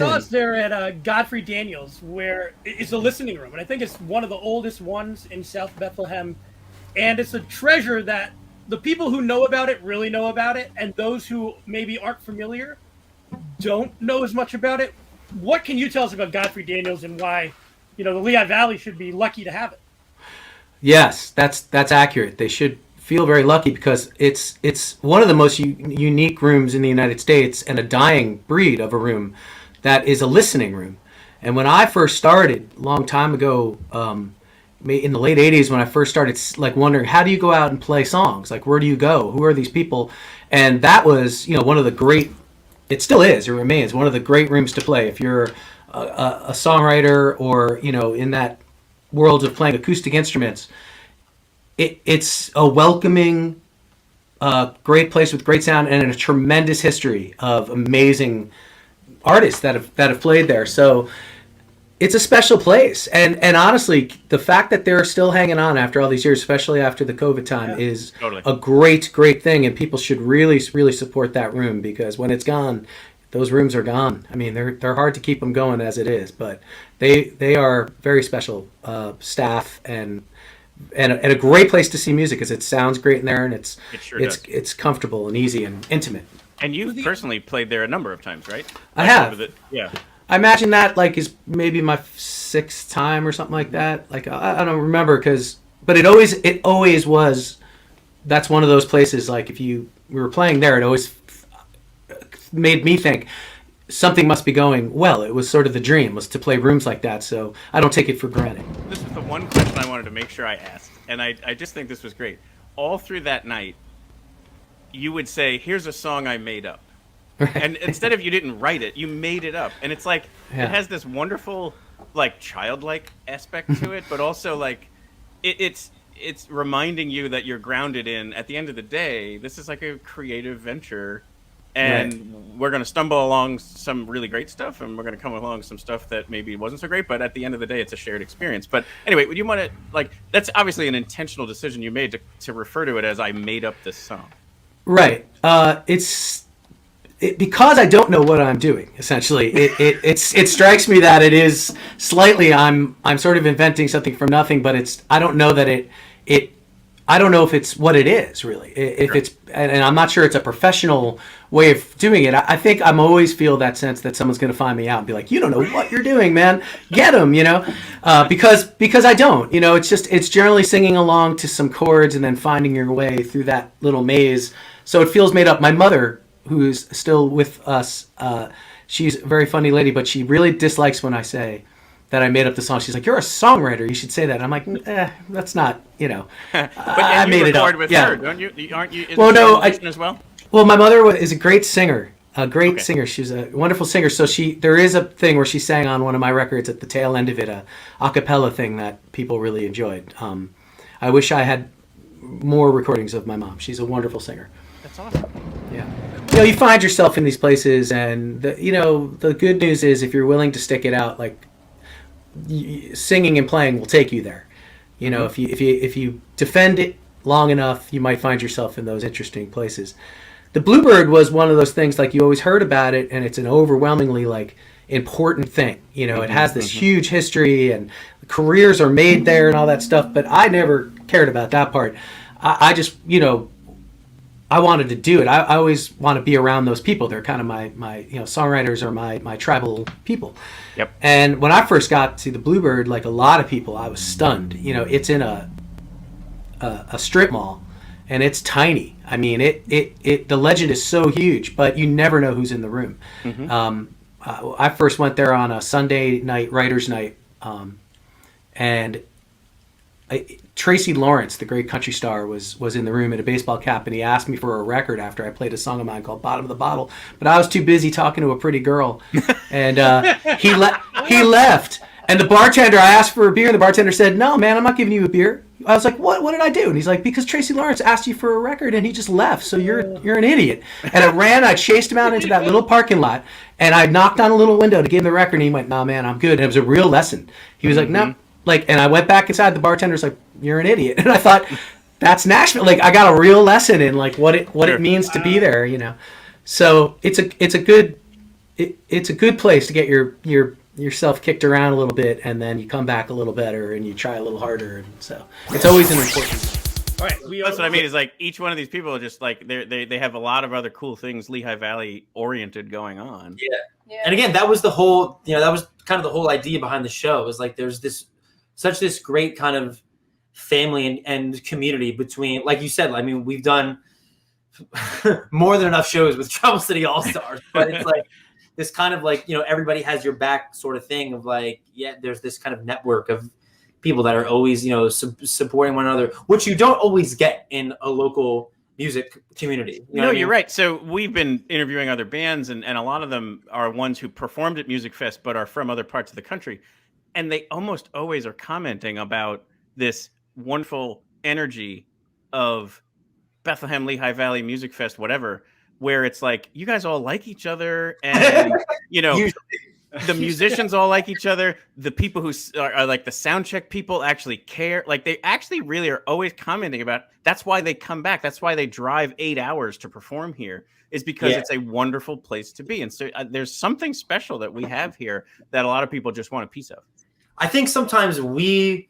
saw in. us there at Godfrey Daniels, where it's a listening room, and I think it's one of the oldest ones in South Bethlehem, and it's a treasure that the people who know about it really know about it, and those who maybe aren't familiar don't know as much about it. What can you tell us about Godfrey Daniels and why, the Lehigh Valley should be lucky to have it? Yes, that's accurate. They should feel very lucky because it's one of the most unique rooms in the United States and a dying breed of a room that is a listening room. And when I first started, a long time ago, in the late 80s, when I first started like wondering, how do you go out and play songs? Like, where do you go? Who are these people? And that was, one of the great, it still is, it remains one of the great rooms to play. If you're a songwriter or, in that world of playing acoustic instruments, it's a welcoming, great place with great sound and a tremendous history of amazing artists that have played there. So it's a special place, and honestly, the fact that they're still hanging on after all these years, especially after the COVID time, is totally a great thing, and people should really support that room, because when it's gone, those rooms are gone. I mean, they're hard to keep them going as it is, but they are very special staff and a great place to see music, because it sounds great in there, and it's comfortable and easy and intimate. And you personally played there a number of times, right? I have. Yeah. I imagine that is maybe my 6th time or something like that. I don't remember, but it always was. That's one of those places. Like, if we were playing there, it always made me think something must be going well. It was sort of the dream, was to play rooms like that. So I don't take it for granted. This was the one question I wanted to make sure I asked, and I just think this was great. All through that night, you would say, "Here's a song I made up." Right. And instead of, you didn't write it, you made it up. And it's like, It has this wonderful, childlike aspect to it, but also, it's reminding you that you're grounded in, at the end of the day, this is like a creative venture, and we're going to stumble along some really great stuff, and we're going to come along some stuff that maybe wasn't so great, but at the end of the day, it's a shared experience. But anyway, would you want to, that's obviously an intentional decision you made to refer to it as, I made up this song. Right. Because I don't know what I'm doing, essentially, it strikes me that it is slightly, I'm sort of inventing something from nothing, but I don't know that I don't know if it's what it is really. If it's, and I'm not sure it's a professional way of doing it. I think I'm always feel that sense that someone's going to find me out and be like, "You don't know what you're doing, man. Get them," because I don't. It's generally singing along to some chords and then finding your way through that little maze. So it feels made up. My mother, who's still with us, she's a very funny lady, but she really dislikes when I say that I made up the song. She's like, "You're a songwriter. You should say that." And I'm like, that's not, But I made it up. With yeah. her, don't you? Aren't you? Well, no, as well. Well, my mother is a great singer. A great singer. She's a wonderful singer. So there is a thing where she sang on one of my records at the tail end of it, a cappella thing that people really enjoyed. I wish I had more recordings of my mom. She's a wonderful singer. That's awesome. Yeah. You find yourself in these places, and the good news is, if you're willing to stick it out, singing and playing will take you there. If you defend it long enough, you might find yourself in those interesting places. The Bluebird was one of those things, you always heard about it, and it's an overwhelmingly important thing. It has this huge history, and careers are made there and all that stuff. But I never cared about that part. I just I wanted to do it. I always want to be around those people. They're kind of my songwriters are my tribal people. Yep. And when I first got to the Bluebird, like a lot of people, I was stunned. It's in a strip mall, and it's tiny. I mean, the legend is so huge, but you never know who's in the room. Mm-hmm. I first went there on a Sunday night, writers' night, and Tracy Lawrence, the great country star, was in the room in a baseball cap, and he asked me for a record after I played a song of mine called "Bottom of the Bottle," but I was too busy talking to a pretty girl, and he left. And the bartender, I asked for a beer, and the bartender said, "No, man, I'm not giving you a beer." I was like, "What? What did I do?" And he's like, "Because Tracy Lawrence asked you for a record, and he just left. So you're an idiot." And I chased him out into that little parking lot, and I knocked on a little window to give him the record, and he went, "Nah, man, I'm good." And it was a real lesson. He was like, "No." And I went back inside. The bartender's like, "You're an idiot." And I thought, that's Nashville. I got a real lesson in what it means to be there. So it's it's a good place to get yourself kicked around a little bit, and then you come back a little better and you try a little harder, and so it's always an important. All right, that's what I mean. Is like each one of these people are just like they have a lot of other cool things Lehigh Valley oriented going on. Yeah. And again, that was the whole, that was kind of the whole idea behind the show. It was like there's this great kind of family and community between, like you said, I mean, we've done more than enough shows with Trouble City All Stars, but it's like this kind of like, everybody has your back sort of thing of like, there's this kind of network of people that are always, supporting one another, which you don't always get in a local music community. You're right. So we've been interviewing other bands, and a lot of them are ones who performed at Music Fest but are from other parts of the country. And they almost always are commenting about this wonderful energy of Bethlehem, Lehigh Valley, Music Fest, whatever, where it's like you guys all like each other, and the musicians all like each other. The people who are like the sound check people actually care. Like they actually really are always commenting about. That's why they come back. That's why they drive 8 hours to perform here, is because it's a wonderful place to be. And so there's something special that we have here that a lot of people just want a piece of. I think sometimes we,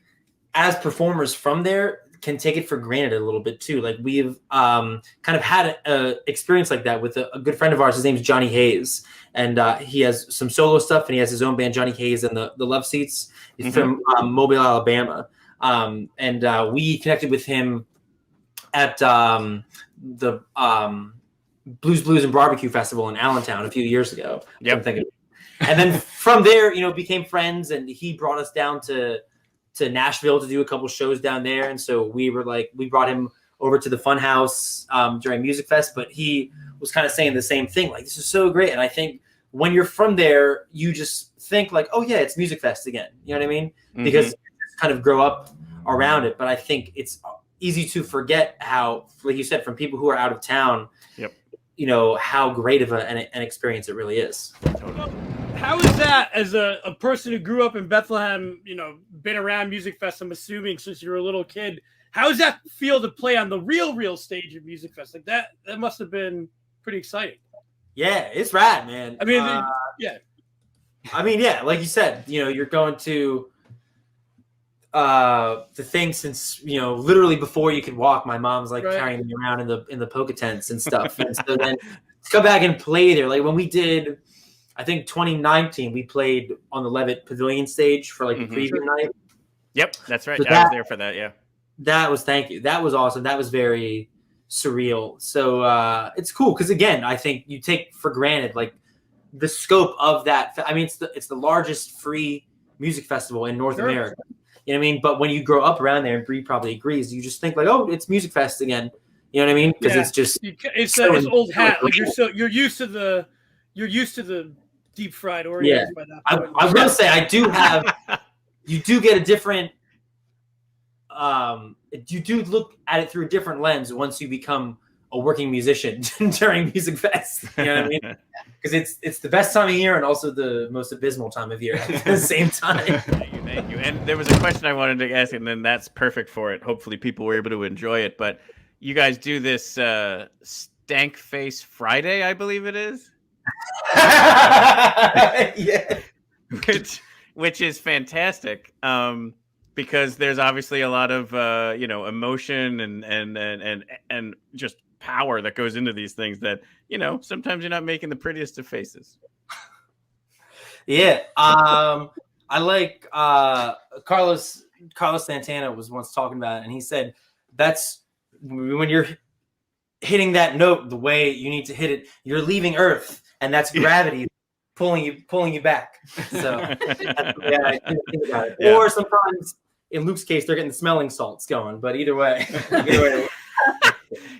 as performers from there, can take it for granted a little bit too. Like we've kind of had an experience like that with a good friend of ours. His name's Johnny Hayes, and he has some solo stuff, and he has his own band, Johnny Hayes and the Love Seats. He's from Mobile, Alabama, and we connected with him at the Blues and Barbecue Festival in Allentown a few years ago. Yep. And then from there, became friends, and he brought us down to Nashville to do a couple shows down there. And so we brought him over to the Funhouse during Music Fest, but he was kind of saying the same thing. Like, this is so great. And I think when you're from there, you just think like, oh yeah, it's Music Fest again. You know what I mean? Because you just kind of grow up around it. But I think it's easy to forget how, like you said, from people who are out of town, how great of an experience it really is. How is that, as a person who grew up in Bethlehem, been around Music Fest, I'm assuming, since you were a little kid, how does that feel to play on the real stage of Music Fest? Like that must have been pretty exciting. Yeah, it's rad, man. I mean, like you said, you're going to the thing since, literally before you could walk. My mom's like carrying me around in the polka tents and stuff. And so then to come back and play there, like when we did, I think 2019, we played on the Levitt Pavilion stage for like the preview night. Yep, that's right. So I was there for that. Yeah, thank you. That was awesome. That was very surreal. So it's cool because again, I think you take for granted like the scope of that. I mean, it's the largest free music festival in North America. You know what I mean? But when you grow up around there, and Bree probably agrees, you just think like, oh, it's Music Fest again. You know what I mean? Because it's just it's old hat. Like you're used to the deep fried Oreos by that point. I will say I do have. You do get a different. You do look at it through a different lens once you become a working musician during Music Fest. You know what I mean? Because it's the best time of year and also the most abysmal time of year at the same time. Thank you. And there was a question I wanted to ask, and then that's perfect for it. Hopefully people were able to enjoy it. But you guys do this Stank Face Friday, I believe it is. Yeah. Which is fantastic. Because there's obviously a lot of emotion and just power that goes into these things that sometimes you're not making the prettiest of faces. Yeah, I like Carlos Santana was once talking about it, and he said that's when you're hitting that note the way you need to hit it, you're leaving Earth, and that's gravity pulling you back. So that's the way I think about it. Yeah. Or sometimes, in Luke's case, they're getting the smelling salts going. But either way.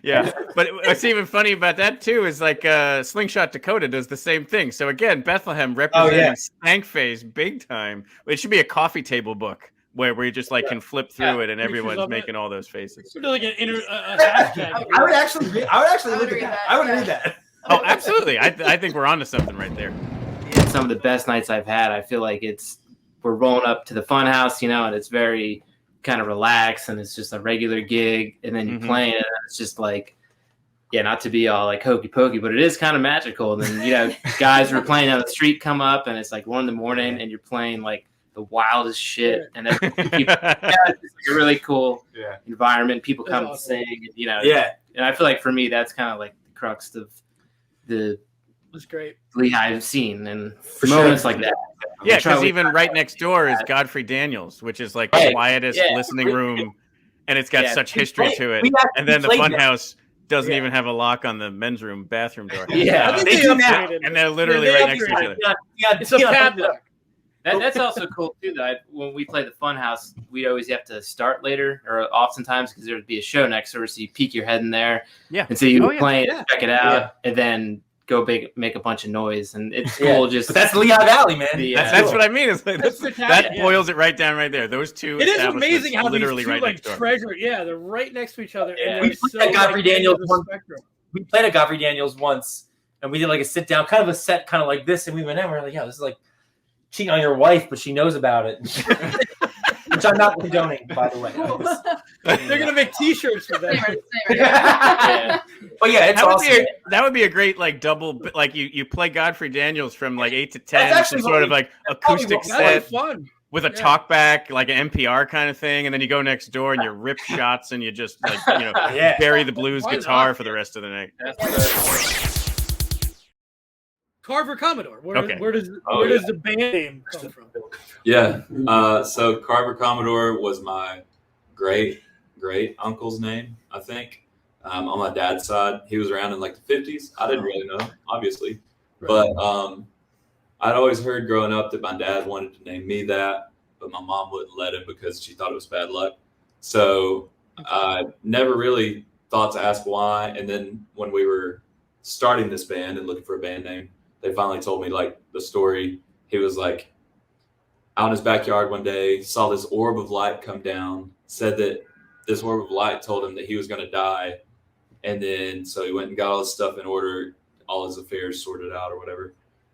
Yeah, but what's even funny about that too is like Slingshot Dakota does the same thing. So again, Bethlehem representing Stank Face big time. It should be a coffee table book where you just like can flip through it and everyone's making all those faces. Like a hashtag. I would actually look at that. I would read that. Oh, absolutely. I think we're onto something right there. It's some of the best nights I've had. I feel like we're rolling up to the Funhouse, and it's very kind of relaxed, and it's just a regular gig, and then you're playing it, and it's just like yeah, not to be all like hokey pokey, but it is kind of magical. And then, you know, guys were playing on the street come up and it's like 1 a.m. and you're playing like the wildest shit. And then people, it's like a really cool environment. People come and sing, and, you know. Yeah. And I feel like for me, that's kind of like the crux of the was great Lehigh scene and moments like that. Yeah, because even right next door is Godfrey Daniels, which is like the quietest listening room, and it's got such history to it. And then the Funhouse doesn't even have a lock on the men's room bathroom door. Yeah, I think they upgraded. And they're literally right next to each other. It's a padlock. That's also cool too. Though when we play the Funhouse, we always have to start later, or oftentimes because there'd be a show next door, so you peek your head in there, and so you play it, check it out, and then go make a bunch of noise, and it's cool. Just but that's Lehigh Valley, man. That's what I mean. It's like that boils it right down right there. Those two. It is amazing how literally these two right next door. treasure. Yeah, they're right next to each other. Yeah. And We played at Godfrey Daniels we played at Godfrey Daniels once, and we did like a sit down, kind of a set, kind of like this, and we went in. We're like, yeah, this is like cheating on your wife, but she knows about it. Which I'm not condoning, by the way. They're gonna make T-shirts for that. But yeah, it's awesome. That would be a great like double, like you play Godfrey Daniels from like 8 to 10, some sort of like acoustic set fun. With a talkback, like an NPR kind of thing, and then you go next door and you rip shots and you just like bury the blues guitar for the rest of the night. Carver Commodore. Where does the band name come from? Yeah. So Carver Commodore was my great uncle's name, I think. On my dad's side, he was around in like the 50s. I didn't really know, obviously, but I'd always heard growing up that my dad wanted to name me that, but my mom wouldn't let him because she thought it was bad luck. So I never really thought to ask why. And then when we were starting this band and looking for a band name, they finally told me like the story. He was like out in his backyard one day, saw this orb of light come down, said that this orb of light told him that he was going to die. And then so he went and got all his stuff in order, all his affairs sorted out or whatever.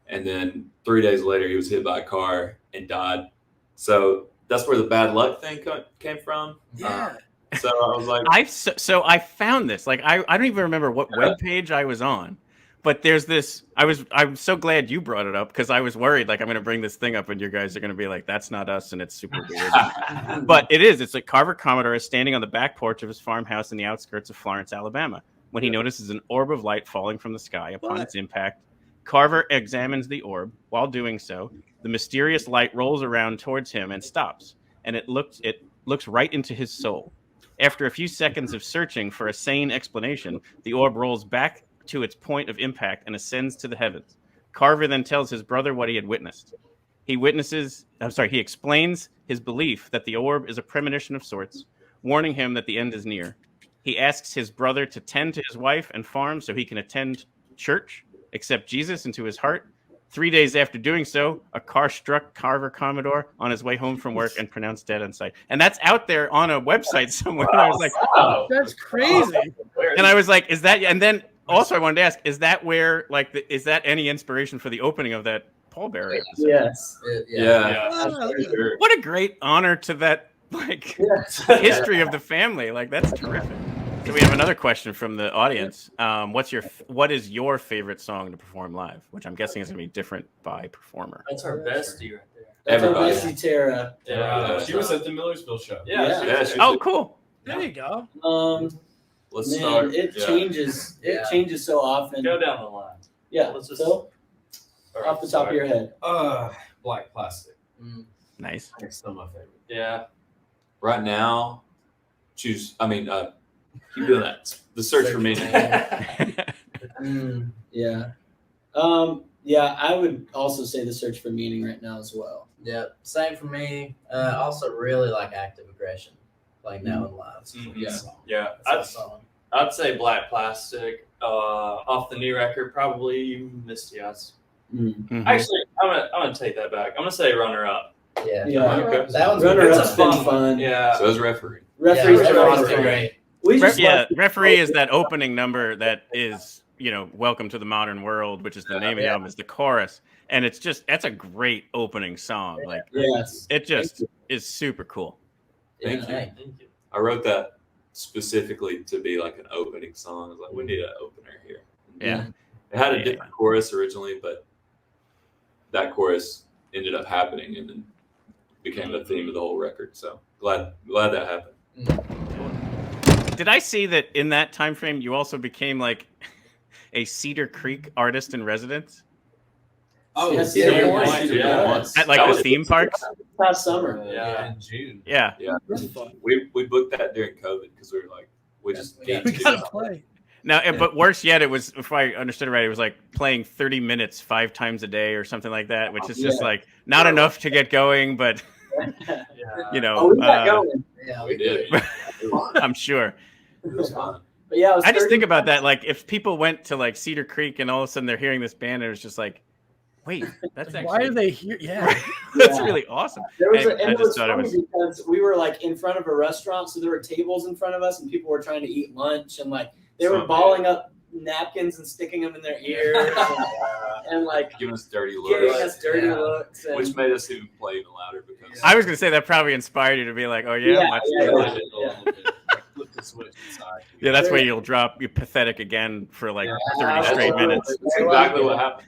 And then 3 days later, he was hit by a car and died. So that's where the bad luck thing came from. Yeah. So I was like, I found this. Like I don't even remember what webpage I was on, but there's this. I'm so glad you brought it up because I was worried like I'm going to bring this thing up and you guys are going to be like, that's not us, and it's super weird. But it is. It's like Carver Commodore is standing on the back porch of his farmhouse in the outskirts of Florence, Alabama, when he notices an orb of light falling from the sky. Upon its impact, Carver examines the orb. While doing so, the mysterious light rolls around towards him and stops, and it looks right into his soul. After a few seconds of searching for a sane explanation, the orb rolls back to its point of impact and ascends to the heavens. Carver then tells his brother what he had witnessed. He explains his belief that the orb is a premonition of sorts, warning him that the end is near. He asks his brother to tend to his wife and farm so he can attend church, accept Jesus into his heart. 3 days after doing so, a car struck Carver Commodore on his way home from work and pronounced dead on sight. And that's out there on a website somewhere. And I was like, that's crazy. And I was like, is that? And then also I wanted to ask, is that where is that any inspiration for the opening of that Paul Bearer episode? Yes. What a great honor to that history of the family. Like that's terrific. So we have another question from the audience. What is your favorite song to perform live? Which I'm guessing is going to be different by performer. That's our bestie right there. everybody. Bessie Tara. She was at the Millersville show. Oh, cool. There you go. Let's Man, start. it changes. It changes so often. Go down the line. Yeah. Let's just So, off the top of your head. Black Plastic. Nice. It's still my favorite. Yeah. Right now, choose. I mean, keep doing that. The search for meaning. Yeah. Yeah, I would also say the search for meaning right now as well. Yeah, same for me. Also really like Active Aggression, playing now in live. Yeah. I'd say Black Plastic. Off the new record, probably Misty Eyes. Actually, I'm gonna take that back. I'm gonna say Runner Up. Yeah. Okay. That one's Runner good. Up's been fun. Yeah. So is referee. Referee's Referee's fun. great. We just like- Referee is that opening number that is, Welcome to the Modern World, which is the name of the album, is the chorus. And that's a great opening song. Yes. It just is super cool. Thank you. Hey. I wrote that specifically to be like an opening song. I was like, we need an opener here. Yeah. It had a different chorus originally, but that chorus ended up happening and then became the theme of the whole record. So glad that happened. Did I see that in that time frame you also became like a Cedar Creek artist in residence? Oh, Yeah, At like the theme parks? Past summer. Yeah. In June. Yeah. We booked that during COVID because we were like, we gotta play. Now, but worse yet, it was, if I understood it right, it was like playing 30 minutes 5 times a day or something like that, which is just like not enough to get going, but you know, we got going. Yeah, we did. I'm sure. It was fun. But yeah, I just think about that, like if people went to like Cedar Creek and all of a sudden they're hearing this band and it was just like, wait, that's actually Why are they here? Yeah, that's really awesome. There was And and I it just was thought it funny was because we were like in front of a restaurant, so there were tables in front of us, and people were trying to eat lunch, and like they were balling up napkins and sticking them in their ears, and like giving us dirty giving looks, us dirty looks, and, which made us even play even louder because I was gonna say that probably inspired you to be like, oh yeah, let's do it. Flip the switch inside. Yeah, that's where you'll drop you pathetic again for like 30 straight minutes. That's exactly what happened.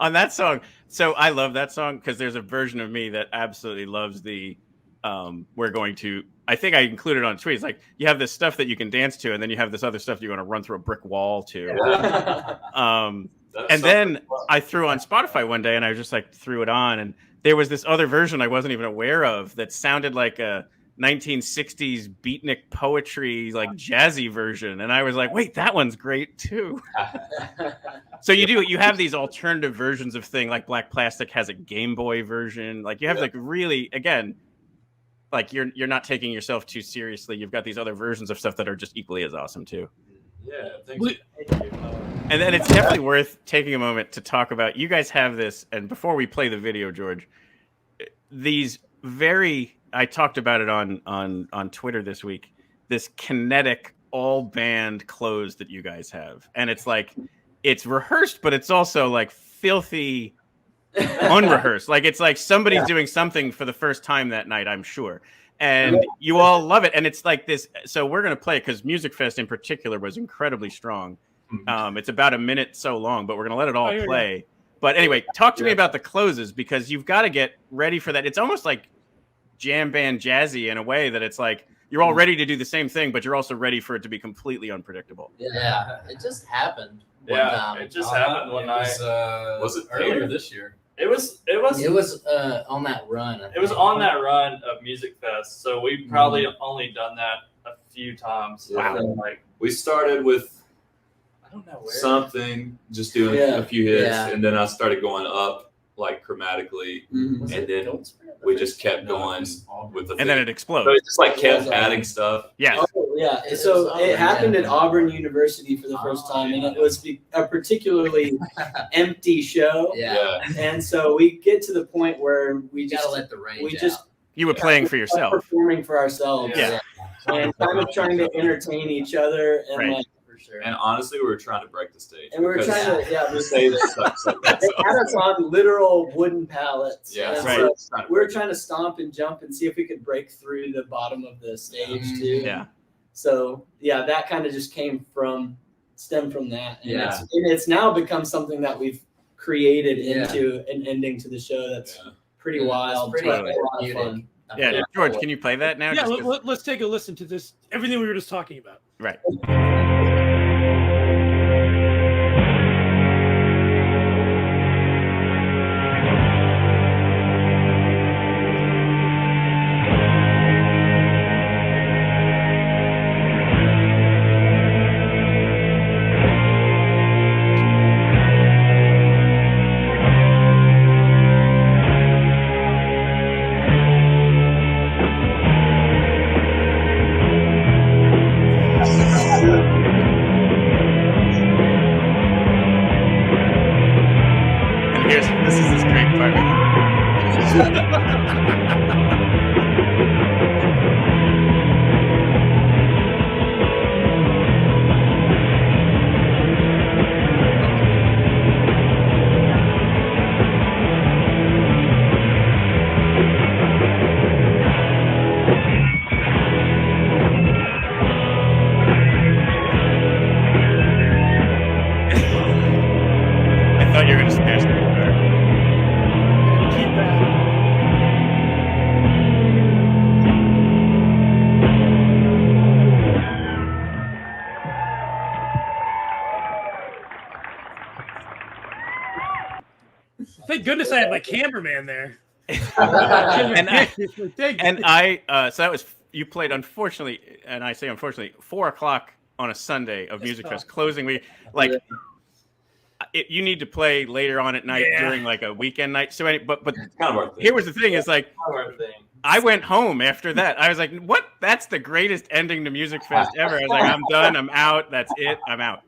On that song. So I love that song because there's a version of me that absolutely loves the we're going to, I think I included on tweets, like you have this stuff that you can dance to and then you have this other stuff you want to run through a brick wall to. And then I threw on Spotify one day and I just like threw it on and there was this other version I wasn't even aware of that sounded like a 1960s beatnik poetry, like jazzy version. And I was like, wait, that one's great too. So you have these alternative versions of thing, like Black Plastic has a Game Boy version. Like you have like really, again, like you're not taking yourself too seriously. You've got these other versions of stuff that are just equally as awesome too. Yeah, thank you. And then it's definitely worth taking a moment to talk about. You guys have this, and before we play the video, George, these I talked about it on Twitter this week. This kinetic all band clothes that you guys have, and it's like it's rehearsed, but it's also like filthy unrehearsed. Like it's like somebody's doing something for the first time that night, I'm sure. And you all love it. And it's like this. So we're going to play it because Music Fest in particular was incredibly strong. It's about a minute so long, but we're going to let it all play. But anyway, talk to me about the closes because you've got to get ready for that. It's almost like jam band jazzy in a way that it's like you're all ready to do the same thing, but you're also ready for it to be completely unpredictable. Yeah, it just happened. It just happened one night. Was it earlier this year? It was on that run. It was on that run of Music Fest, so we probably only done that a few times. Wow! Like we started with I don't know where something, just doing a few hits, and then I started going up like chromatically, and then we just kept going with the and then it explodes. So it just like kept adding stuff. Yeah. Oh, yeah. So it happened at Auburn University for the first time, and it was a particularly empty show. Yeah. And so we get to the point where we gotta just let the range we just You were playing for yourself. performing for ourselves. Yeah. And kind of trying to entertain each other and Right. like. Sure. And honestly, we were trying to break the stage. And we were trying to, the stage sucks. So they had us on literal wooden pallets. Yeah, and right. so we were trying to stomp and jump and see if we could break through the bottom of the stage too. Yeah. So yeah, that kind of just stemmed from that. And Yeah. it's now become something that we've created into an ending to the show that's pretty wild. It's pretty but a lot of fun. Yeah. George, can you play that now? Yeah, Just 'cause- let's take a listen to this. Everything we were just talking about. Right. goodness I had my cameraman there. and I so that was you played unfortunately, and I say unfortunately, 4:00 on a Sunday of Music Fest closing week. Like you need to play later on at night during like a weekend night. So but kind of here was the thing: is like I went home after that. I was like, what? That's the greatest ending to Music Fest ever. I was like, I'm done. I'm out. That's it. I'm out.